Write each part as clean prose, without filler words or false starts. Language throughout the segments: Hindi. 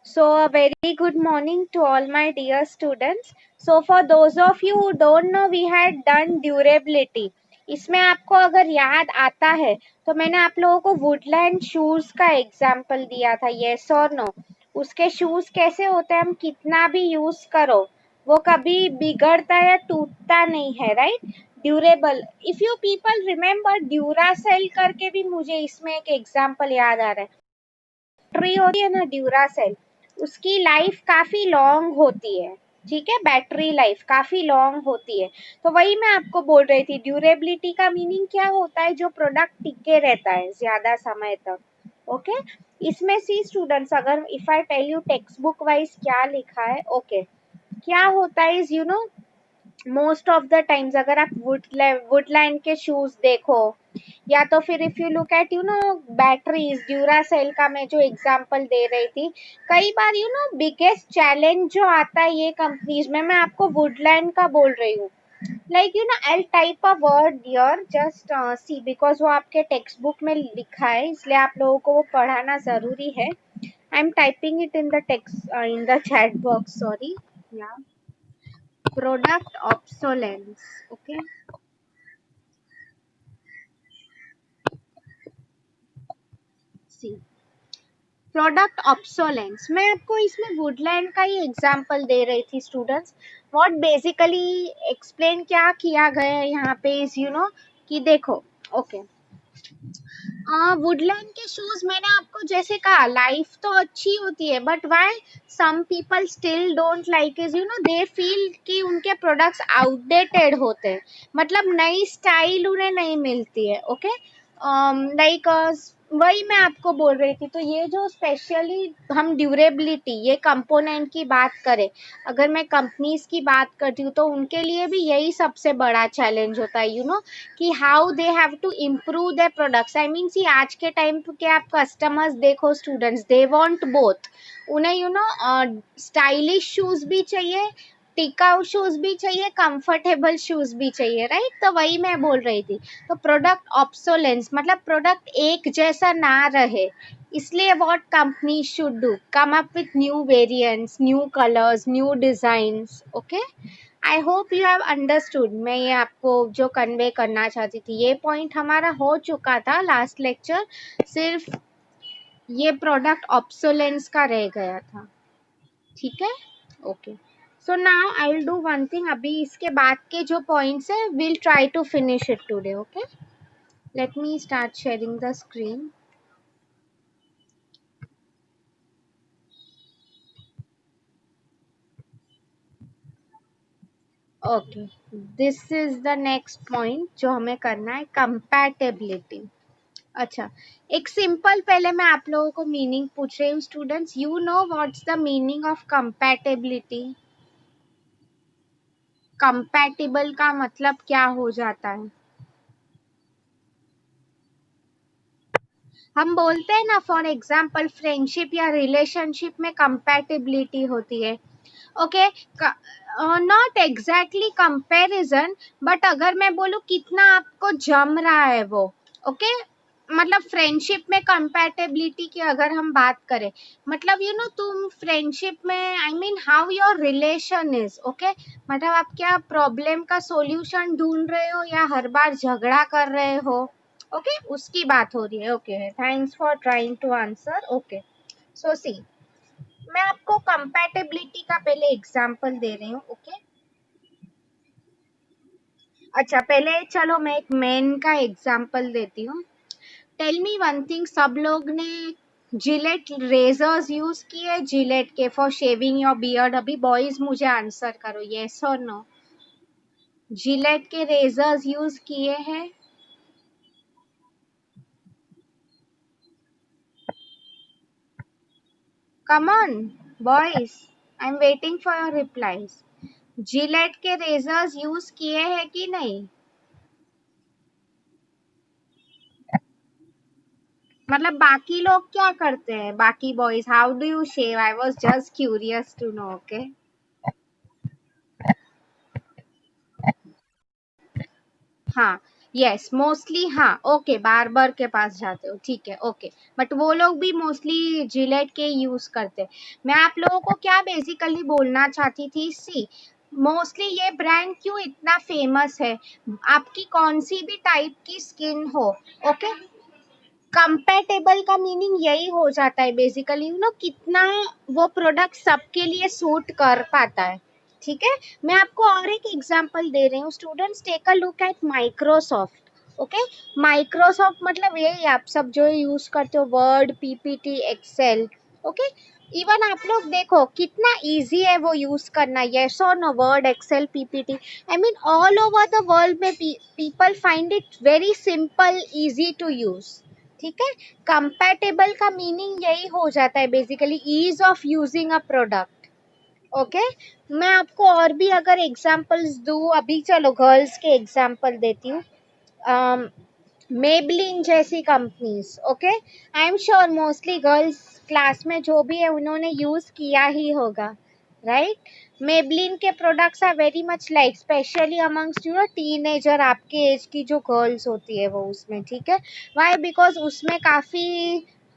So, a very good morning to all my dear students. So, for those of you who don't know, we had done durability. इसमें आपको अगर याद आता है तो मैंने आप लोगों को वुडलैंड शूज का एग्जाम्पल दिया था, येस और नो। उसके शूज कैसे होते हैं, हम कितना भी यूज करो वो कभी बिगड़ता या टूटता नहीं है, right. Durable. If you people remember Duracell करके भी मुझे इसमें एक एग्जाम्पल याद आ रहा है। बैटरी होती है ना ड्यूरासेल, उसकी लाइफ काफी लॉन्ग होती है। ठीक है, बैटरी लाइफ काफी लॉन्ग होती है। तो वही मैं आपको बोल रही थी, ड्यूरेबिलिटी का मीनिंग क्या होता है, जो प्रोडक्ट टिके रहता है ज्यादा समय तक। ओके। इसमें सी स्टूडेंट्स, अगर if I tell you text book wise क्या लिखा है, ओके। क्या होता है is most of the times अगर आप वुडलैंड के शूज देखो, या तो फिर if you look at batteries Duracell का मैं जो एग्जांपल दे रही थी, कई बार बिगेस्ट चैलेंज जो आता है ये कंपनीज में, मैं आपको वुडलैंड का बोल रही हूँ। Like I type a word here, just see, because वो आपके टेक्स्ट बुक में लिखा है इसलिए आप लोगों को वो पढ़ाना जरूरी है। I am typing it in the text in the chat box, sorry. या प्रोडक्ट ऑब्सोलेंस, ओके। सी, प्रोडक्ट ऑब्सोलेंस, मैं आपको इसमें वुडलैंड का ही एग्जांपल दे रही थी स्टूडेंट्स। व्हाट बेसिकली एक्सप्लेन क्या किया गया है यहाँ पे इज कि देखो, ओके। वुडलैंड के शूज मैंने आपको जैसे कहा लाइफ तो अच्छी होती है, but why some people still don't like is they feel कि उनके प्रोडक्ट्स आउटडेटेड होते हैं, मतलब नई स्टाइल उन्हें नहीं मिलती है। ओके। लाइक वही मैं आपको बोल रही थी। तो ये जो स्पेशली हम ड्यूरेबिलिटी ये कंपोनेंट की बात करें, अगर मैं कंपनीज की बात करती हूँ तो उनके लिए भी यही सबसे बड़ा चैलेंज होता है, कि how they have to improve their products. I mean see, आज के टाइम पे आप कस्टमर्स देखो स्टूडेंट्स, दे वांट बोथ। उन्हें स्टाइलिश शूज भी चाहिए, टिकाऊ शूज भी चाहिए, कंफर्टेबल शूज भी चाहिए, राइट। तो वही मैं बोल रही थी। तो प्रोडक्ट ऑब्सोलेंस मतलब प्रोडक्ट एक जैसा ना रहे, इसलिए what company should do, come up with new variants, new colours, new designs. Okay. I hope you have understood. मैं ये आपको जो कन्वे करना चाहती थी, ये पॉइंट हमारा हो चुका था लास्ट लेक्चर, सिर्फ ये प्रोडक्ट ऑब्सोलेंस का रह गया था। ठीक है, okay. So now I will do one thing, अभी इसके बाद के जो पॉइंट्स है will try to finish it today. Okay, let me start sharing the screen. Okay, this is the next point जो हमें करना है, कंपैटिबिलिटी। अच्छा, एक सिंपल पहले मैं आप लोगों को मीनिंग पूछ रही हूँ students, you know what's the meaning of compatibility. Compatible का मतलब क्या हो जाता है? हम बोलते हैं ना, फॉर एग्जाम्पल फ्रेंडशिप या रिलेशनशिप में कंपैटिबिलिटी होती है। Okay, not exactly comparison, but अगर मैं बोलूँ कितना आपको जम रहा है वो। ओके, मतलब फ्रेंडशिप में कंपैटिबिलिटी की अगर हम बात करें, मतलब तुम फ्रेंडशिप में, I mean how your relation is. Okay, मतलब आप क्या प्रॉब्लम का सॉल्यूशन ढूंढ रहे हो या हर बार झगड़ा कर रहे हो। ओके, उसकी बात हो रही है। Okay, thanks for trying to answer. Okay, so see, मैं आपको कंपैटिबिलिटी का पहले एग्जांपल दे रही हूँ। ओके, अच्छा पहले चलो मैं एक मैन का एग्जांपल देती हूँ। टेल मी वन थिंग, सब लोग ने जिलेट रेजर्स यूज किए, जिलेट के फॉर शेविंग योर बियर्ड। अभी बॉयज मुझे आंसर करो, यस और नो। जिलेट के रेजर्स यूज किए हैं? Come on boys, I am waiting for your replies. Gillette के रेजर्स यूज किए हैं कि नहीं? मतलब बाकी लोग क्या करते हैं, बाकी boys, how do you shave? I was just curious to know. Okay, हाँ, यस मोस्टली हाँ ओके बार्बर के पास जाते हो ठीक है ओके बट वो लोग भी मोस्टली जिलेट के यूज करते मैं आप लोगों को क्या बेसिकली बोलना चाहती थी सी मोस्टली ये ब्रांड क्यों इतना फेमस है आपकी कौन सी भी टाइप की स्किन हो ओके कंपेटेबल का मीनिंग यही हो जाता है बेसिकली यू नो कितना वो प्रोडक्ट सबके लिए सूट कर पाता है ठीक है मैं आपको और एक एग्जांपल दे रही हूँ students take a look at Microsoft okay Microsoft मतलब यही आप सब जो यूज करते हो Word PPT Excel okay even आप लोग देखो कितना इजी है वो यूज करना यस और no Word Excel PPT I mean all over the world में people find it very simple easy to use ठीक है कंपैटिबल का मीनिंग यही हो जाता है basically ease of using a product okay मैं आपको और भी अगर एग्जांपल्स दूं अभी चलो गर्ल्स के एग्जांपल देती हूँ मेबलिन जैसी companies okay I am sure mostly girls class में जो भी है उन्होंने यूज किया ही होगा राइट मेबलिन के products are very much like specially amongst you know teenager आपके एज की जो गर्ल्स होती है वो उसमें ठीक है वाई बिकॉज उसमें काफी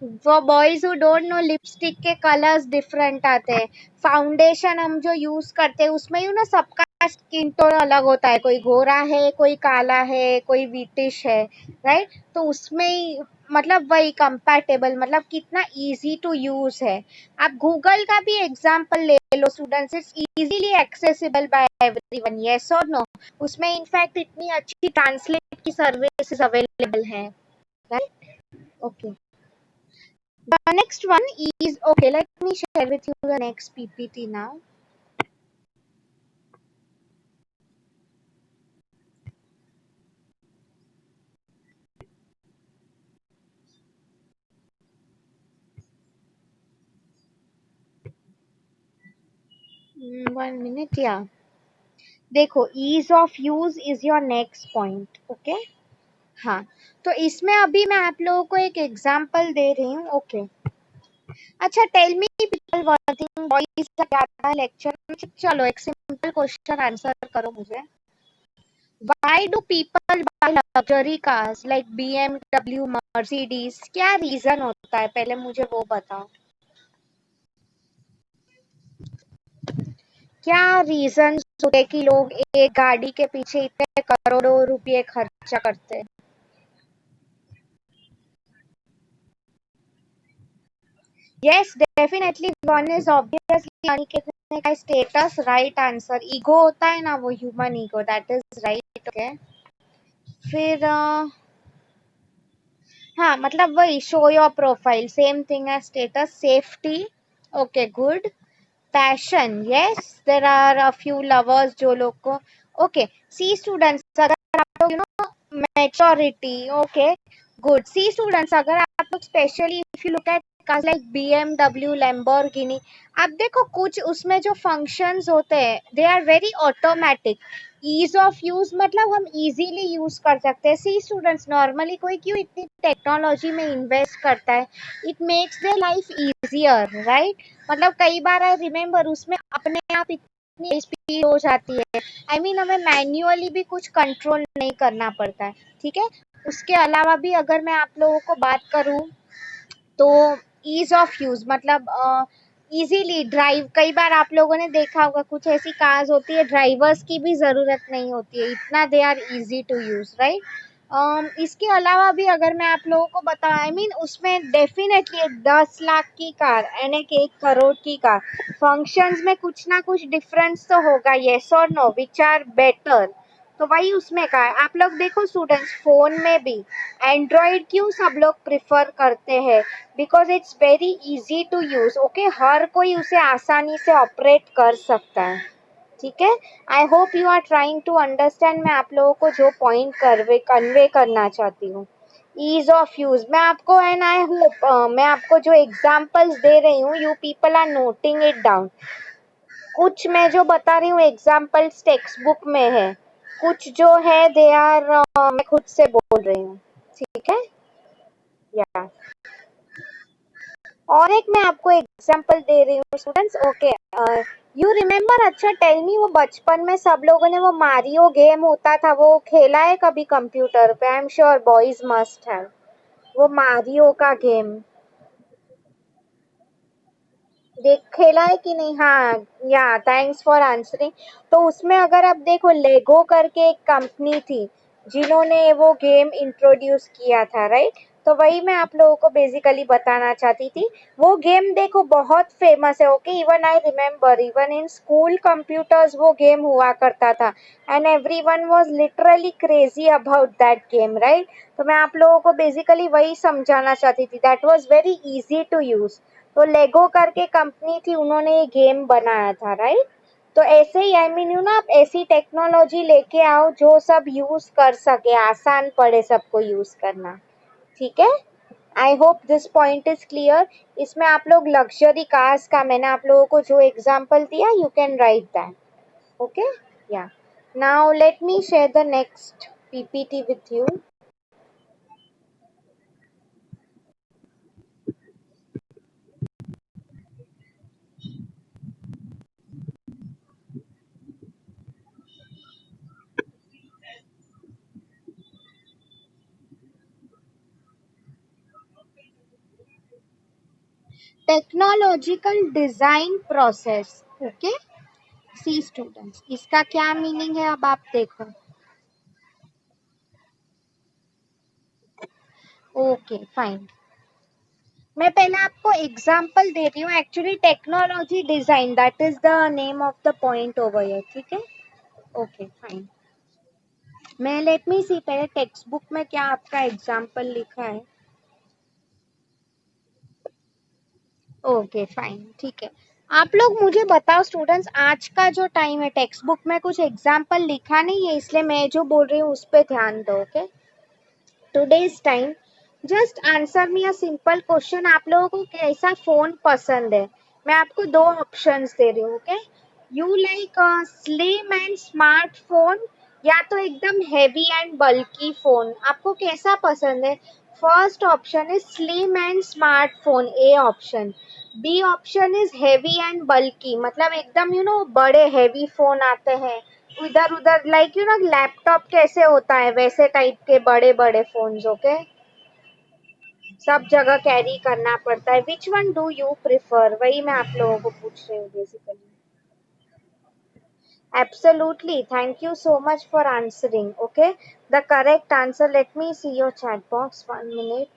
वो boys who don't know lipstick के कलर्स डिफरेंट आते हैं फाउंडेशन हम जो यूज करते हैं उसमें यू नो सबका स्किन टोन अलग होता है कोई गोरा है कोई काला है कोई व्हीटिश है राइट तो उसमें ही मतलब वही कंपैटिबल मतलब कितना इजी टू यूज है आप गूगल का भी एग्जांपल ले लो students it's easily accessible by everyone yes और नो उसमें इनफैक्ट इतनी अच्छी ट्रांसलेट की सर्विसेज अवेलेबल है right okay the next one is okay let me share with you the next ppt now 1 minute या देखो ease of use is your next point okay हाँ तो इसमें अभी मैं आप लोगों को एक एग्जांपल दे रही हूँ ओके अच्छा tell me people one thing boys का क्या था लेक्चर में चलो एक सिंपल क्वेश्चन आंसर करो मुझे why do people buy luxury cars like BMW Mercedes क्या रीजन होता है पहले मुझे वो बताओ क्या रीजन होते हैं कि लोग एक गाड़ी के पीछे इतने करोड़ों रुपए खर्चा करते हैं yes definitely one is obviously Aniket ने का स्टेटस राइट आंसर ईगो होता है ना वो human ego that is right okay फिर हाँ मतलब वही show your profile same thing है status safety okay good passion yes there are a few lovers जो लोग को ओके सी स्टूडेंट्स अगर आप लोग you know maturity okay good see students अगर आप लोग specially if you look at cars like BMW Lamborghini आप देखो कुछ उसमें जो फंक्शंस होते हैं they are very automatic ease of use मतलब हम इजीली यूज कर सकते हैं सी स्टूडेंट्स नॉर्मली कोई क्यों इतनी टेक्नोलॉजी में इन्वेस्ट करता है it makes their life easier right मतलब कई बार आई रिमेम्बर उसमें अपने आप इतनी स्पीड हो जाती है आई मीन हमें मैन्युअली भी कुछ कंट्रोल नहीं करना पड़ता है ठीक है उसके अलावा भी अगर मैं आप लोगों को बात करूं तो ईज ऑफ यूज मतलब इजीली ड्राइव कई बार आप लोगों ने देखा होगा कुछ ऐसी कार्स होती है ड्राइवर्स की भी जरूरत नहीं होती है इतना they are easy to use right इसके अलावा भी अगर मैं आप लोगों को बताऊं आई मीन उसमें डेफिनेटली एक 10 लाख की कार एंड एक 1 करोड़ की कार फंक्शंस में कुछ ना कुछ डिफरेंस तो होगा येस और नो विच आर बेटर तो वही उसमें का है आप लोग देखो स्टूडेंट्स फोन में भी एंड्रॉइड क्यों सब लोग प्रिफर करते हैं because it's very easy to use okay हर कोई उसे आसानी से ऑपरेट कर सकता है ठीक है I hope you are trying to understand मैं आप लोगों को जो पॉइंट कन्वे करना चाहती हूँ ईज ऑफ यूज मैं आपको एंड आई होप मैं आपको जो एग्जांपल्स दे रही हूँ you people are noting it down कुछ मैं जो बता रही हूँ एग्जांपल्स टेक्स्ट बुक में है कुछ जो है दे आर मैं खुद से बोल रही हूँ ठीक है या और एक मैं आपको एग्जांपल दे रही हूँ स्टूडेंट्स ओके यू रिमेम्बर? अच्छा टेल मी, वो बचपन में सब लोगों ने वो मारियो गेम होता था वो खेला है कभी कंप्यूटर पे? आई am sure boys must have वो मारियो का गेम। देख खेला है कि नहीं? हाँ, या थैंक्स फॉर आंसरिंग। तो उसमें अगर आप देखो, लेगो करके एक कंपनी थी जिन्होंने वो गेम इंट्रोड्यूस किया था, राइट? तो वही मैं आप लोगों को बेसिकली बताना चाहती थी। वो गेम देखो बहुत फेमस है, okay? Even I remember, even in school computers वो गेम हुआ करता था, and everyone was literally crazy about that game, right? तो मैं आप लोगों को बेसिकली वही समझाना चाहती थी, that was very easy to use. तो लेगो करके कंपनी थी, उन्होंने ये गेम बनाया था, राइट? तो ऐसे ही आई मीन यू ना, आप ऐसी टेक्नोलॉजी लेके आओ जो सब यूज कर सके, आसान पड़े सबको यूज करना, ठीक है? I hope this point is clear. इसमें आप लोग लग्जरी कार्स का मैंने आप लोगों को जो एग्जांपल दिया, you can write that, okay? या now let me share the next PPT with you. Technological design process, okay? See students, इसका क्या मीनिंग है अब आप देखो। ओके फाइन, मैं पहले आपको एग्जांपल दे रही हूँ। Actually technology design, that is the name of the point over here, ठीक है? ओके फाइन, मैं लेट मी सी पहले टेक्स्ट बुक में क्या आपका एग्जांपल लिखा है। ओके फाइन, ठीक है। आप लोग मुझे बताओ स्टूडेंट्स, आज का जो टाइम है टेक्स्ट बुक में कुछ एग्जांपल लिखा नहीं है, इसलिए मैं जो बोल रही हूँ उस पर ध्यान दो, okay? Today's time, just answer me अ सिंपल क्वेश्चन, आप लोगों को कैसा फोन पसंद है? मैं आपको दो ऑप्शंस दे रही हूँ, okay? You like slim and smartphone, या तो एकदम हेवी एंड बल्की फोन, आपको कैसा पसंद है? First option is slim and smartphone, A option. B option is heavy and bulky, मतलब एकदम यू नो बड़े हेवी फोन आते हैं इधर उधर, लाइक यू नो लैपटॉप कैसे होता है वैसे टाइप के बड़े बड़े फोन्स, ओके? सब जगह कैरी करना पड़ता है। Which one do you prefer, वही मैं आप लोगों को पूछ रही हूँ basically. Absolutely. Thank you so much for answering. Okay. The correct answer, let me see your chat box. 1 minute.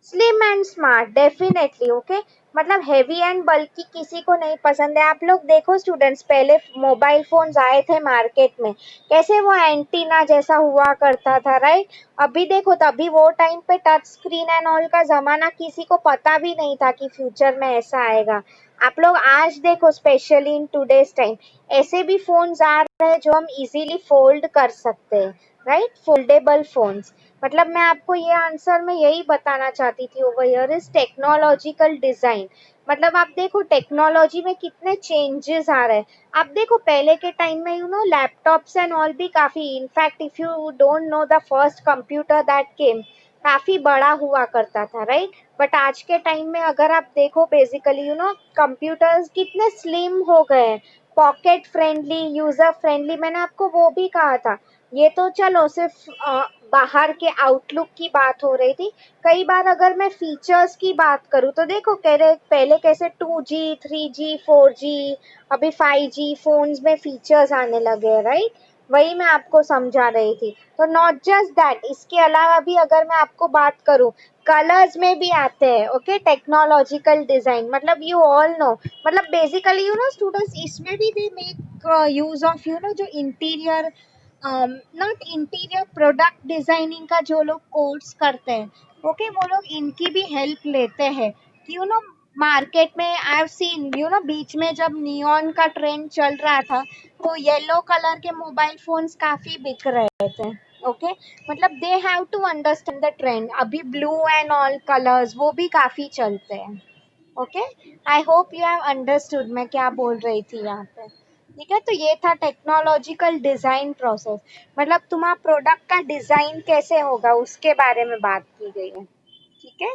Slim and smart, definitely, okay? मतलब हेवी एंड बल्कि किसी को नहीं पसंद है। आप लोग देखो स्टूडेंट्स, पहले मोबाइल फोन्स आए थे मार्केट में, कैसे वो एंटीना जैसा हुआ करता था, राइट? अभी देखो, तभी वो टाइम पे टच स्क्रीन एंड ऑल का जमाना, किसी को पता भी नहीं था कि फ्यूचर में ऐसा आएगा। आप लोग आज देखो, स्पेशली इन टूडेज टाइम, ऐसे भी फोन्स आ रहे हैं जो हम इजीली फोल्ड कर सकते हैं, राइट? Foldable phones. मतलब मैं आपको ये आंसर में यही बताना चाहती थी, over here is technological design. मतलब आप देखो टेक्नोलॉजी में कितने चेंजेस आ रहे हैं। आप देखो पहले के टाइम में you no laptops and all भी काफी, in fact if you don't no, the first computer that came काफी बड़ा हुआ करता था, राइट? बट आज के टाइम में अगर आप देखो बेसिकली यू नो कंप्यूटर्स कितने स्लिम हो गए हैं, पॉकेट फ्रेंडली, यूजर फ्रेंडली। मैंने आपको वो भी कहा था। ये तो चलो सिर्फ बाहर के आउटलुक की बात हो रही थी। कई बार अगर मैं फीचर्स की बात करूँ तो देखो कह रहे पहले कैसे 2G 3G 4G, अभी 5G फोन्स में फीचर्स आने लगे, राइट? वही मैं आपको समझा रही थी। तो नॉट जस्ट दैट, इसके अलावा भी अगर मैं आपको बात करूँ, कलर्स में भी आते हैं, ओके? टेक्नोलॉजिकल डिजाइन, मतलब यू ऑल नो, मतलब बेसिकली यू नो स्टूडेंट्स, इसमें भी they make use of you know जो interior, not interior, product designing का जो लोग कोर्स करते हैं, ओके? वो लोग इनकी भी हेल्प लेते हैं कि यू नो मार्केट में I have seen you know बीच में जब नियॉन का ट्रेंड चल रहा था, तो येलो कलर के मोबाइल फोन्स काफी बिक रहे थे, ओके? मतलब they have to understand the trend. अभी ब्लू एंड ऑल कलर्स वो भी काफी चलते हैं, okay? I hope you have understood मैं क्या बोल रही थी यहाँ पे, ठीक है? तो ये था टेक्नोलॉजिकल डिजाइन प्रोसेस, मतलब तुम्हारा प्रोडक्ट का डिजाइन कैसे होगा उसके बारे में बात की गई है, ठीक है?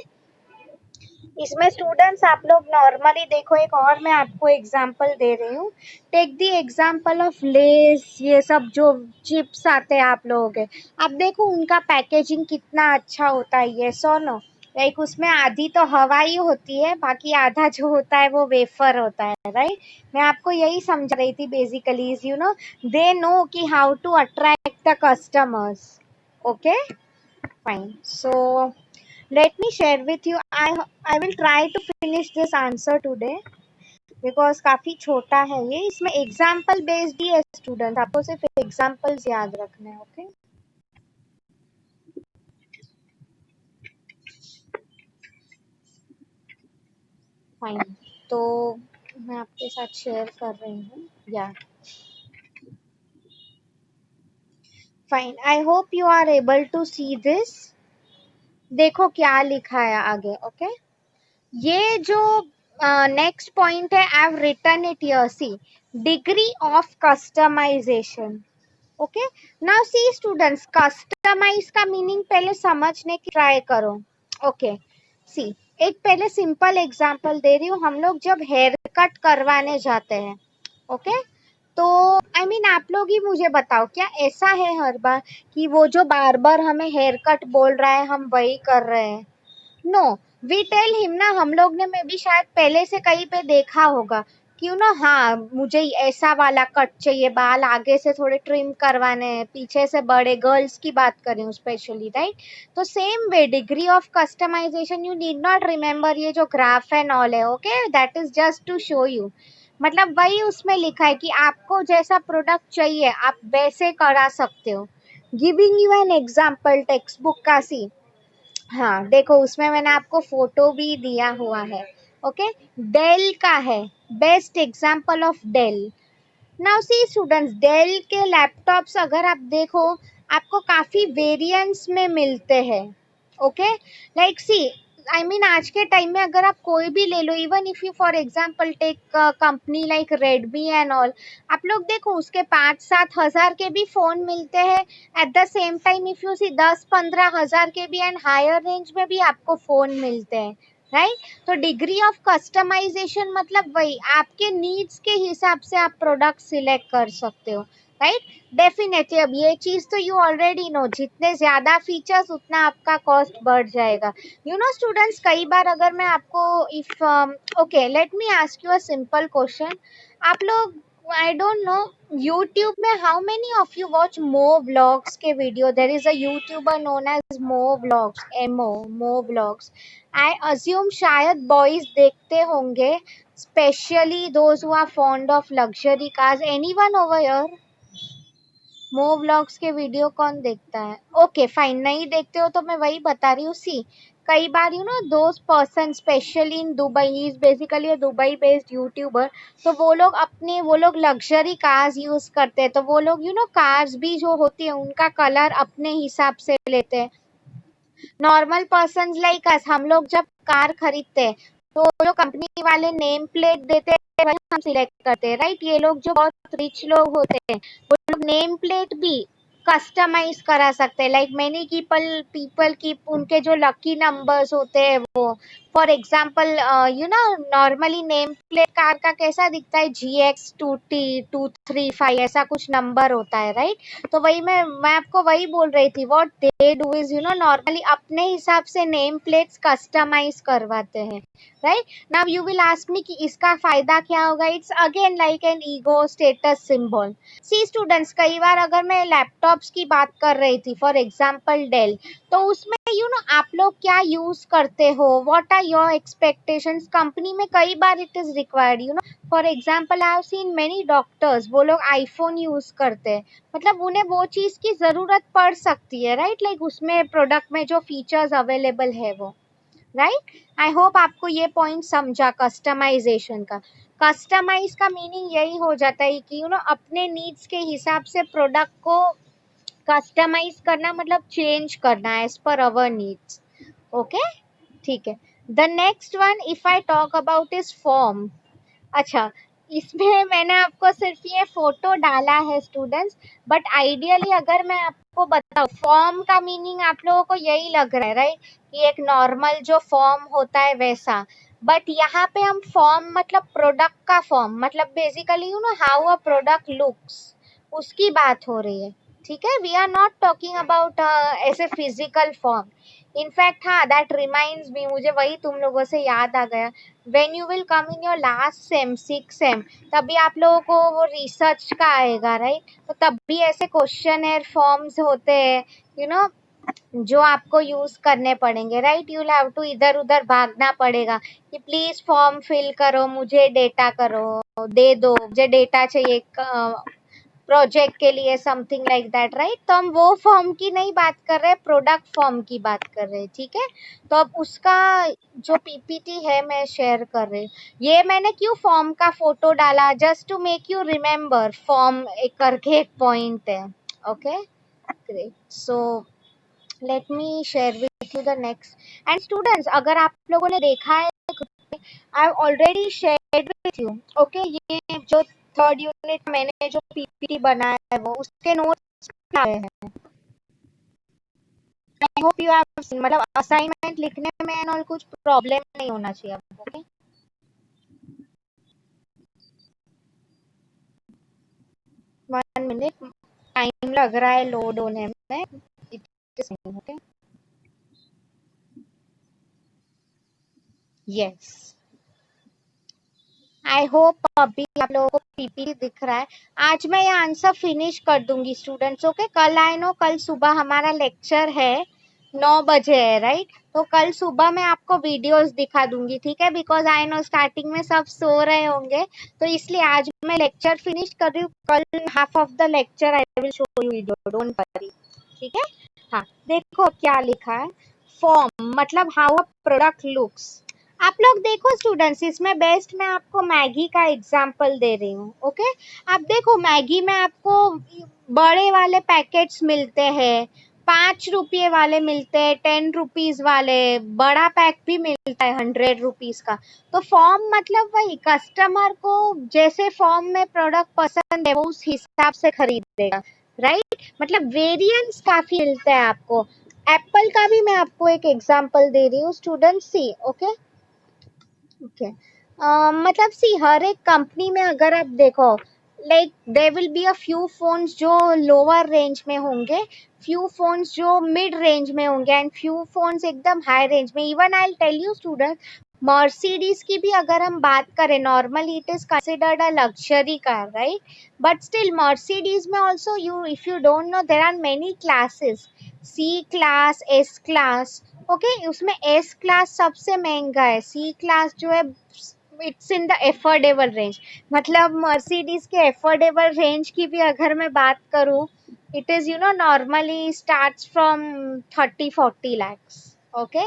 इसमें स्टूडेंट्स आप लोग नॉर्मली देखो, एक और मैं आपको एग्जांपल दे रही हूँ। Take the example of Lay's, ये सब जो चिप्स आते हैं आप लोगों के, आप देखो उनका पैकेजिंग कितना अच्छा होता है, ये सो नो, लाइक उसमें आधी तो हवा ही होती है, बाकी आधा जो होता है वो वेफर होता है, राइट। मैं आपको यही समझ रही थी basically, you know they know कि how to attract the customers. Okay, fine. So let me share with you. I will try to finish this answer today because काफी छोटा है ये, इसमें एग्जाम्पल बेस्ड ही है स्टूडेंट, आपको सिर्फ एग्जाम्पल्स याद रखने हैं। Okay, fine. तो मैं आपके साथ शेयर कर रही हूँ, या fine, I hope you are able to see this. देखो क्या लिखा है आगे। ओके, ये जो नेक्स्ट पॉइंट है, I have written it here, see degree of customization. Okay, now see students, customize का मीनिंग पहले समझने की ट्राई करो। ओके, सी एक पहले सिंपल एग्जांपल दे रही हूँ। हम लोग जब हेयर कट करवाने जाते हैं, ओके, तो आई मीन आप लोग ही मुझे बताओ, क्या ऐसा है हर बार कि वो जो बार बार हमें हेयर कट बोल रहा है हम वही कर रहे हैं? नो, वी टेल हिम ना, हम लोग ने मैं भी शायद पहले से कहीं पे देखा होगा, क्यों ना, हाँ मुझे ऐसा वाला कट चाहिए, बाल आगे से थोड़े ट्रिम करवाने हैं, पीछे से बड़े, गर्ल्स की बात करें स्पेशली, राइट। तो same way degree of customization, you need not remember ये जो ग्राफ एंड ऑल है, okay, that is just to show you. मतलब वही उसमें लिखा है कि आपको जैसा प्रोडक्ट चाहिए आप वैसे करा सकते हो। Giving you an example text book का, सी, हाँ देखो उसमें मैंने आपको फोटो भी दिया हुआ है। ओके, डेल का है, best example of Dell. Now see students, Dell के लैपटॉप्स अगर आप देखो, आपको काफी वेरिएंट्स में मिलते हैं। Okay, like see, I mean आज के टाइम में अगर आप कोई भी ले लो, even if you for example tech company like Redmi and all, आप लोग देखो उसके 5-7 हजार के भी फोन मिलते हैं। At the same time if you see 10-15 हजार के भी एंड हायर रेंज में भी आपको फोन मिलते हैं, राइट। तो डिग्री ऑफ कस्टमाइजेशन मतलब वही, आपके नीड्स के हिसाब से आप प्रोडक्ट सिलेक्ट कर सकते हो, राइट। डेफिनेटली, अब ये चीज तो यू ऑलरेडी नो, जितने ज्यादा फीचर्स उतना आपका कॉस्ट बढ़ जाएगा। यू नो स्टूडेंट्स, कई बार अगर मैं आपको, if okay let me ask you a simple question. आप लोग, आई डोंट नो, यूट्यूब में how many of you watch Mo Vlogs के video? There is a YouTuber known as Mo Vlogs, MO, Mo Vlogs. I assume शायद बॉयज देखते होंगे, specially those who are fond of luxury cars. Anyone over here? Mo Vlogs के वीडियो कौन देखता है? ओके फाइन, नहीं देखते हो तो मैं वही बता रही हूँ। सी, कई बार you know those person specially in Dubai, he is basically a Dubai based YouTuber, तो वो लोग लग्जरी कार्स यूज करते हैं, तो वो लोग यू नो कार्स भी जो होती है उनका कलर अपने हिसाब से लेते हैं। नॉर्मल पर्सन लाइक अस, हम लोग जब कार खरीदते हैं तो जो कंपनी वाले नेम प्लेट देते हैं वही हम सिलेक्ट करते हैं, राइट। ये लोग जो बहुत रिच लोग होते हैं वो लोग नेम प्लेट भी कस्टमाइज करा सकते हैं, लाइक मेनी पीपल की उनके जो लकी नंबर्स होते हैं वो, for example you know normally name plate car का कैसा दिखता है, GX2T235 ऐसा कुछ नंबर होता है, राइट। तो वही मैं आपको वही बोल रही थी, what they do is you know normally अपने हिसाब से नेम प्लेट्स कस्टमाइज करवाते हैं, right. Now you will ask me कि इसका फायदा क्या होगा? It's again like an ego status symbol. See students, कई बार अगर मैं लैपटॉप्स की बात कर रही थी, फॉर एग्जाम्पल डेल, तो उसमें यू नो आप लोग क्या यूज करते हो, what are your expectations, company में कई बार it is required, you know for example I have seen many doctors, वो लोग आईफोन यूज करते हैं, मतलब उन्हें वो चीज की जरूरत पड़ सकती है, राइट, लाइक उसमें प्रोडक्ट में जो फीचर्स अवेलेबल है वो, राइट। आई होप आपको ये पॉइंट समझा कस्टमाइजेशन का। कस्टमाइज का मीनिंग यही हो जाता है कि यू नो अपने नीड्स के हिसाब से प्रोडक्ट को कस्टमाइज करना, मतलब चेंज करना एज पर अवर नीड्स। ओके, ठीक है। The next one if I talk about is form. अच्छा, इसमें मैंने आपको सिर्फ ये फोटो डाला है स्टूडेंट्स, बट आइडियली अगर मैं को बताओ, फॉर्म का मीनिंग आप लोगों को यही लग रहा है राइट, कि एक नॉर्मल जो फॉर्म होता है वैसा, बट यहाँ पे हम फॉर्म मतलब प्रोडक्ट का फॉर्म, मतलब basically you know how a product looks, उसकी बात हो रही है। ठीक है, we are not talking about ऐसे फिजिकल फॉर्म। इनफैक्ट हाँ, दैट रिमाइंड्स मी, मुझे वही तुम लोगों से याद आ गया, when you will come in your last sem 6 sem, तभी आप लोगों को वो रिसर्च का आएगा राइट, तो तब भी ऐसे क्वेश्चन फॉर्म्स होते हैं, यू नो, जो आपको यूज करने पड़ेंगे राइट। यू हैव टू इधर उधर भागना पड़ेगा कि प्लीज फॉर्म फिल करो, मुझे डेटा करो, दे दो, मुझे डेटा चाहिए प्रोजेक्ट के लिए, समथिंग लाइक दैट राइट। तो हम वो फॉर्म की नहीं बात कर रहे, प्रोडक्ट फॉर्म की बात कर रहे हैं। ठीक है, तो अब उसका जो पीपीटी है मैं शेयर कर रही हूँ। ये मैंने क्यों फॉर्म का फोटो डाला, just to make you remember form एक करके एक पॉइंट है। Okay great, so let me share with you the next. And students, अगर आप लोगों ने देखा है, I already shared with you. Okay, ये जो थर्ड यूनिट मैंने जो पीपीटी बनाया है वो उसके नोट्स आए हैं। आई होप यू हैव सीन, मतलब असाइनमेंट लिखने में और कुछ प्रॉब्लम नहीं होना चाहिए आपको। ओके, 1 मिनट, टाइम लग रहा है लोड होने में। ओके, यस, आई होप अभी आप लोगों को पीपीटी दिख रहा है। आज मैं ये आंसर फिनिश कर दूंगी स्टूडेंट्स। ओके, कल आई नो कल सुबह हमारा लेक्चर है, 9 बजे है राइट, तो कल सुबह मैं आपको वीडियोस दिखा दूंगी। ठीक है, बिकॉज आई नो स्टार्टिंग में सब सो रहे होंगे, तो इसलिए आज मैं लेक्चर फिनिश कर रही हूँ। कल half of the lecture I will show you video, don't worry. ठीक है, हाँ, देखो क्या लिखा है। फॉर्म मतलब हाउ अ प्रोडक्ट लुक्स। आप लोग देखो स्टूडेंट्स, इसमें बेस्ट मैं आपको मैगी का एग्जांपल दे रही हूँ। ओके, आप देखो मैगी में आपको बड़े वाले पैकेट्स मिलते हैं, 5 रुपये वाले मिलते हैं, 10 रुपीज वाले, बड़ा पैक भी मिलता है 100 रुपीज का। तो फॉर्म मतलब वही, कस्टमर को जैसे फॉर्म में प्रोडक्ट पसंद है वो उस हिसाब से खरीदेगा राइट, मतलब वेरिएंट्स काफी मिलते हैं आपको। एप्पल का भी मैं आपको एक एग्जांपल दे रही हूँ स्टूडेंट, सी ओके। ओके, मतलब सी हर एक कंपनी में अगर आप देखो, like there will be a few phones जो लोअर रेंज में होंगे, फ्यू फोन्स जो मिड रेंज में होंगे, एंड फ्यू फोन्स एकदम हाई रेंज में। Even I will tell you student, Mercedes की भी अगर हम बात करें, normally it is considered a luxury car right, but still Mercedes में also, you if you don't know, there are many classes, C class, S class. Okay, उसमें एस क्लास सबसे महंगा है, सी क्लास जो है it's in the affordable range. मतलब मर्सिडीज के एफोर्डेबल रेंज की भी अगर मैं बात करूं, it is you know normally starts from 30-40 lakhs। Okay,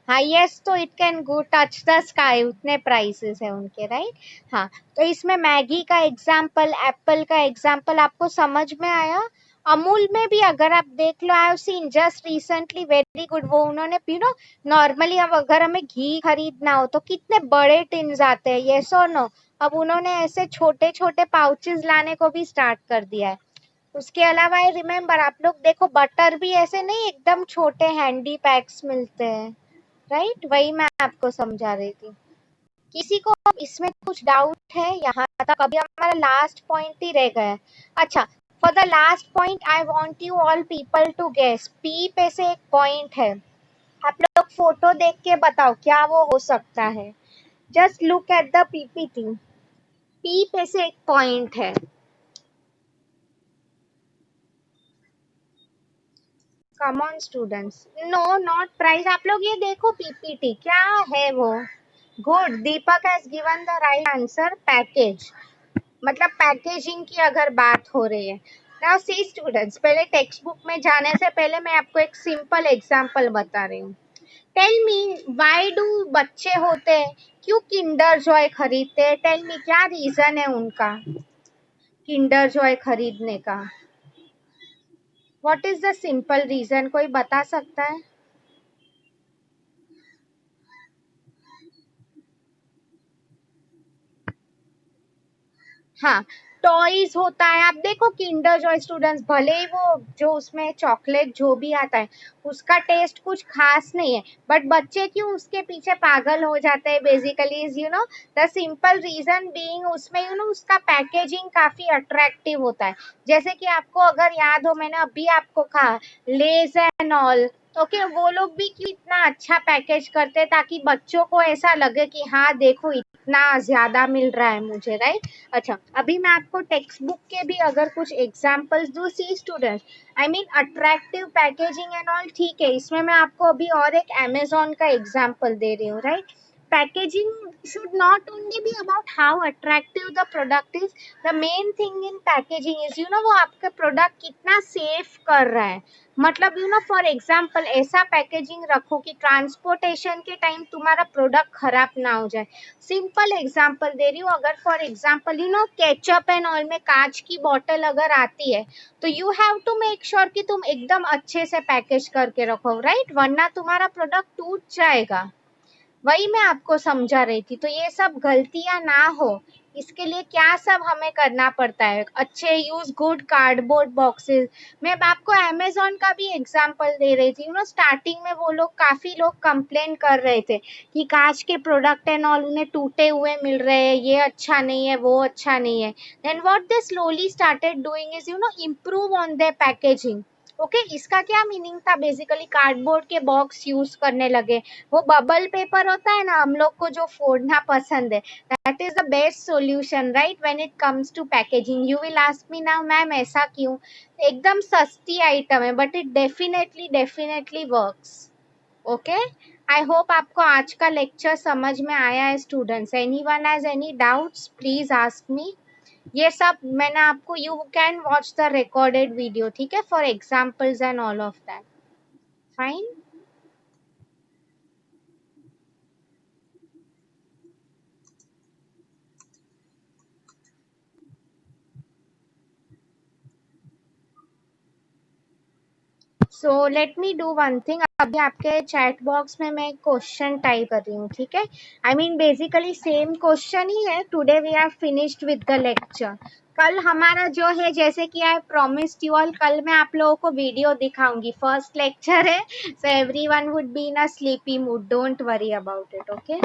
highest तो it can go touch the sky, उतने प्राइसेस है उनके राइट। हाँ, तो इसमें मैगी का एग्जाम्पल, एप्पल का एग्जाम्पल आपको समझ में आया। अमूल में भी अगर आप देख लो, I have seen just recently, very good, वो उन्होंने यू नो, नॉर्मली अब अगर हमें घी खरीदना हो तो कितने बड़े टिन्स आते हैं, यस और नो, अब उन्होंने ऐसे छोटे छोटे पाउचेस लाने को भी स्टार्ट कर दिया है। उसके अलावा आई रिमेम्बर, आप लोग देखो बटर भी ऐसे नहीं, एकदम छोटे हैंडी पैक्स मिलते हैं राइट, वही मैं आपको समझा रही थी। किसी को इसमें कुछ डाउट है यहाँ तक? अभी हमारा लास्ट पॉइंट ही रह गया है। अच्छा, for the last point I want you all people to guess, P पे से एक पॉइंट है, आप लोग फोटो देख के बताओ क्या वो हो सकता है। Just look at the PPT, P पे से एक पॉइंट है। Come on students, no not price, आप लोग ये देखो पीपीटी क्या है वो। Good, Deepak has given the right answer, package, मतलब पैकेजिंग की अगर बात हो रही है। नाउ सी स्टूडेंट्स, पहले टेक्स्ट बुक में जाने से पहले मैं आपको एक सिंपल एग्जांपल बता रही हूँ। टेल मी, व्हाई डू बच्चे होते हैं क्यों किंडर जॉय खरीदते हैं? टेल मी, क्या रीजन है उनका किंडर जॉय खरीदने का? What is the simple reason, कोई बता सकता है? हाँ, टॉयज होता है, आप देखो किंडर जॉय स्टूडेंट्स, भले ही वो जो उसमें चॉकलेट जो भी आता है उसका टेस्ट कुछ खास नहीं है, बट बच्चे क्यों उसके पीछे पागल हो जाते हैं, basically is you know the simple reason being उसमें यू नो उसका पैकेजिंग काफी अट्रैक्टिव होता है। जैसे कि आपको अगर याद हो, मैंने अभी आपको कहा लेज एंड ऑल, ओके वो लोग भी क्यों इतना अच्छा पैकेज करते हैं ताकि बच्चों को ऐसा लगे कि हाँ देखो इतना ज्यादा मिल रहा है मुझे, राइट। अच्छा, अभी मैं आपको टेक्स्ट बुक के भी अगर कुछ एग्जांपल्स दूं, see students, I mean attractive packaging and all, ठीक है, इसमें मैं आपको अभी और एक अमेजोन का एग्जांपल दे रही हूँ, right. Packaging should not only be about how attractive the product is, the main thing in packaging is you know वो आपका प्रोडक्ट कितना सेफ कर रहा है। मतलब यू नो फॉर एग्जांपल ऐसा पैकेजिंग रखो कि ट्रांसपोर्टेशन के टाइम तुम्हारा प्रोडक्ट खराब ना हो जाए। सिंपल एग्जांपल दे रही हूँ, अगर for example you know ketchup and oil में कांच की बोतल अगर आती है तो you have to make sure कि तुम एकदम अच्छे से पैकेज करके रखो, राइट, वरना तुम्हारा प्रोडक्ट टूट जाएगा। वही मैं आपको समझा रही थी। तो ये सब गलतियां ना हो इसके लिए क्या सब हमें करना पड़ता है, अच्छे यूज गुड कार्डबोर्ड बॉक्सेस। मैं आपको अमेजोन का भी एग्जांपल दे रही थी, यू नो स्टार्टिंग में वो लोग काफी लोग कंप्लेन कर रहे थे कि कांच के प्रोडक्ट एंड ऑल उन्हें टूटे हुए मिल रहे हैं, ये अच्छा नहीं है वो अच्छा नहीं है। Then what they slowly started doing is you know improve on their packaging. Okay, इसका क्या मीनिंग था, बेसिकली कार्डबोर्ड के बॉक्स यूज करने लगे। वो बबल पेपर होता है ना हम लोग को जो फोड़ना पसंद है, that is the best solution, right, when it comes to packaging. You will ask me now ma'am ऐसा क्यों, एकदम सस्ती आइटम है but it definitely definitely works. Okay, I hope आपको आज का लेक्चर समझ में आया है students. Anyone has any doubts please ask me. ये सब मैंने आपको, you can watch the recorded video, ठीक है, for examples and all of that. Fine. So let me do one thing, अभी आपके चैट बॉक्स में मैं एक क्वेश्चन टाइप कर रही हूँ, ठीक है। I mean basically same question ही है। Today we are finished with the lecture. कल हमारा जो है, जैसे कि आई प्रॉमिस्ड यू ऑल, कल मैं आप लोगों को वीडियो दिखाऊंगी, फर्स्ट लेक्चर है, so everyone would be in a sleepy mood, don't worry about it, okay.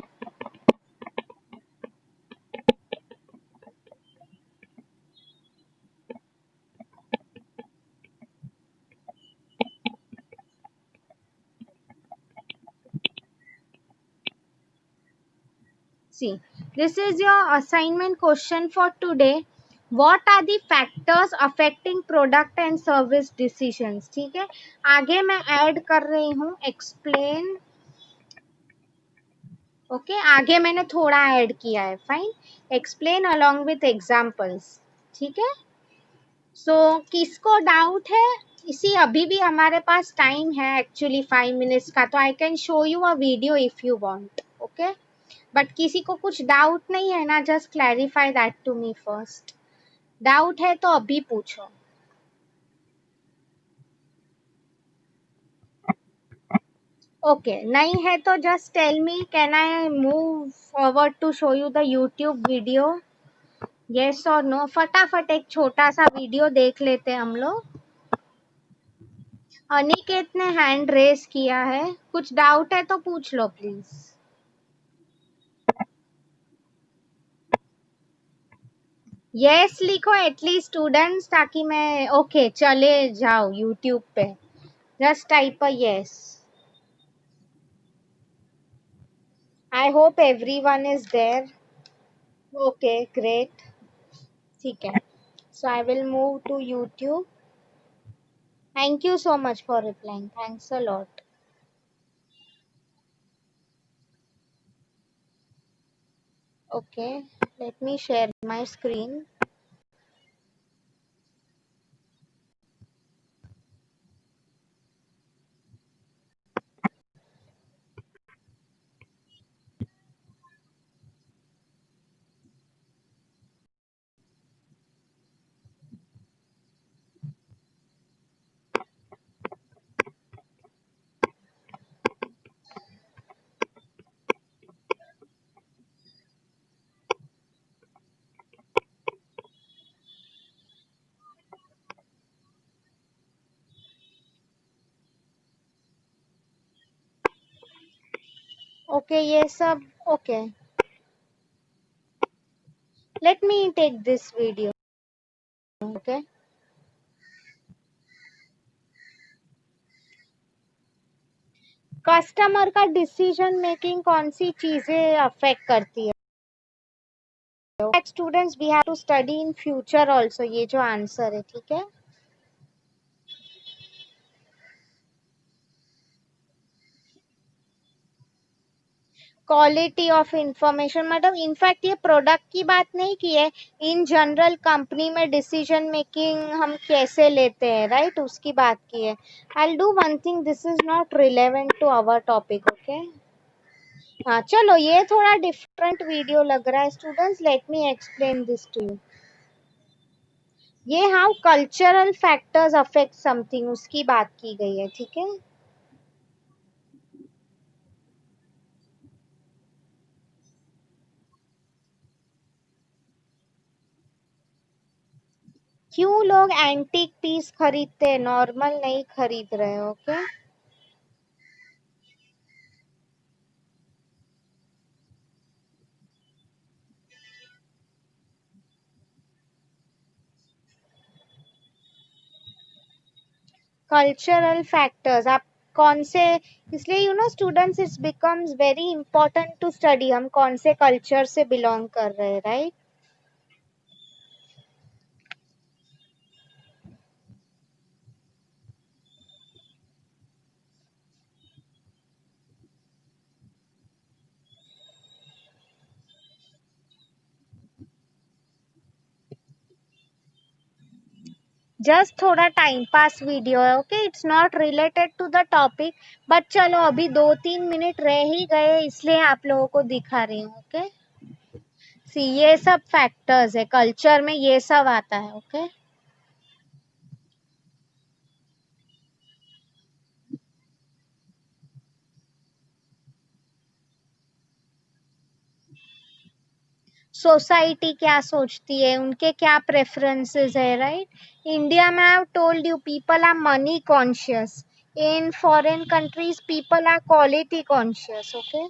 See, this is your assignment question for today. What are the factors affecting product and service decisions? ठीक है, आगे मैं ऐड कर रही हूँ explain। ओके, आगे मैंने थोड़ा ऐड किया है, fine. Explain along with examples, ठीक है। सो किसको डाउट है, इसी अभी भी हमारे पास टाइम है एक्चुअली 5 मिनट्स का, तो I can show you a video if you want, okay. But किसी को कुछ डाउट नहीं है ना, just clarify that to me first. Doubt है तो अभी पूछो। ओके, नहीं है तो just tell me, can I move forward to show you the YouTube video, yes और नो। फटाफट एक छोटा सा वीडियो देख लेते हैं हम लोग। अनिकेत ने हैंड रेस किया है, कुछ डाउट है तो पूछ लो प्लीज। यस लिखो एटलीस्ट स्टूडेंट्स, ताकि मैं ओके चले जाओ यूट्यूब पे, just type a yes. I hope everyone is there. Okay great, ठीक है। So I will move to YouTube. Thank you so much for replying, thanks a lot. Okay, let me share my screen. Okay ये सब okay, let me take this video. Okay, customer का डिसीजन मेकिंग कौन सी चीजें अफेक्ट करती है? Students we have to study in future also, ये जो आंसर है, ठीक है। क्वालिटी ऑफ इंफॉर्मेशन, मतलब इनफैक्ट ये प्रोडक्ट की बात नहीं की है, इन जनरल कंपनी में डिसीजन मेकिंग हम कैसे लेते हैं, राइट, उसकी बात की है। I do one thing, this is not relevant to our topic, okay. हाँ चलो, ये थोड़ा डिफरेंट वीडियो लग रहा है students, let me explain this to you. ये how cultural factors affect something, उसकी बात की गई है, ठीक है। क्यों लोग एंटीक पीस खरीदते हैं, नॉर्मल नहीं खरीद रहे, ओके। कल्चरल फैक्टर्स, आप कौन से, इसलिए you know students, it's becomes very important to study हम कौन से कल्चर से बिलोंग कर रहे हैं, राइट। जस्ट थोड़ा टाइम पास वीडियो है, okay, it's not related to the topic, but चलो अभी 2-3 मिनट रह ही गए, इसलिए आप लोगों को दिखा रही हूँ, ओके। सी ये सब फैक्टर्स है, कल्चर में ये सब आता है, ओके। सोसाइटी क्या सोचती है, उनके क्या प्रेफरेंसेस है, राइट। इंडिया में I told you people are money conscious, in foreign countries people are quality conscious, okay.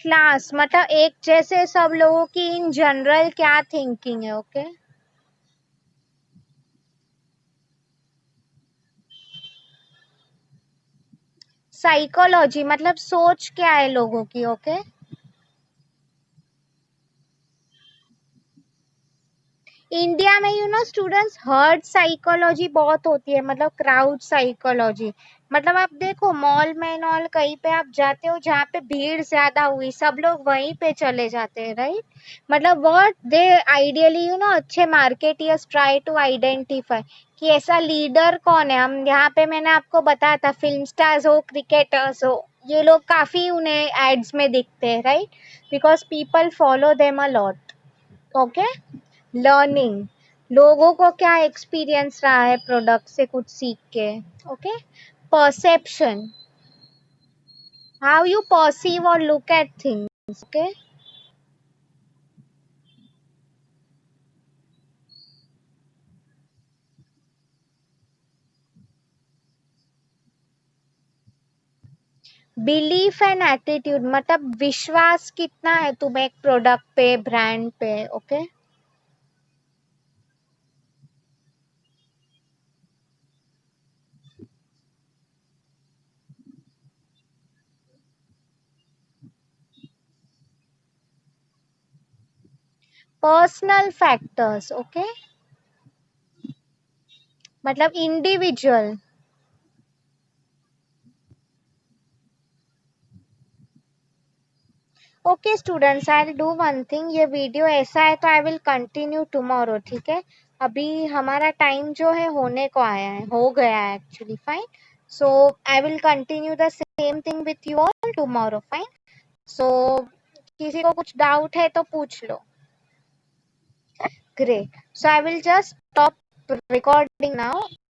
Class मतलब एक जैसे सब लोगों की इन जनरल क्या थिंकिंग है, ओके। साइकोलॉजी मतलब सोच क्या है लोगों की, ओके। इंडिया में you know students, herd psychology बहुत होती है, मतलब क्राउड साइकोलॉजी। मतलब आप देखो मॉल में नॉल कहीं पे आप जाते हो जहाँ पे भीड़ ज्यादा हुई, सब लोग वहीं पे चले जाते हैं, राइट। मतलब what they ideally you know अच्छे मार्केटियर्स ट्राई टू आइडेंटिफाई कि ऐसा लीडर कौन है। हम यहाँ पे मैंने आपको बताया था, फिल्म स्टार्स हो, क्रिकेटर्स हो, ये लोग काफी उन्हें एड्स में दिखते हैं, right, because people follow them a lot, okay. Learning, लोगों को क्या एक्सपीरियंस रहा है प्रोडक्ट से कुछ सीख के, okay. Perception, how you perceive और look at things, okay. Belief and attitude, मतलब विश्वास कितना है तुम्हें एक प्रोडक्ट पे, ब्रांड पे, ओके। पर्सनल फैक्टर्स, ओके, मतलब individual. Okay students, I do one thing, ये वीडियो ऐसा है तो आई विल कंटिन्यू टुमारो, ठीक है। अभी हमारा टाइम जो है होने को आया है, हो गया है actually, fine. So I will continue the same thing with you all tomorrow, fine. So किसी को कुछ डाउट है तो पूछ लो। Great, so I will just stop recording now.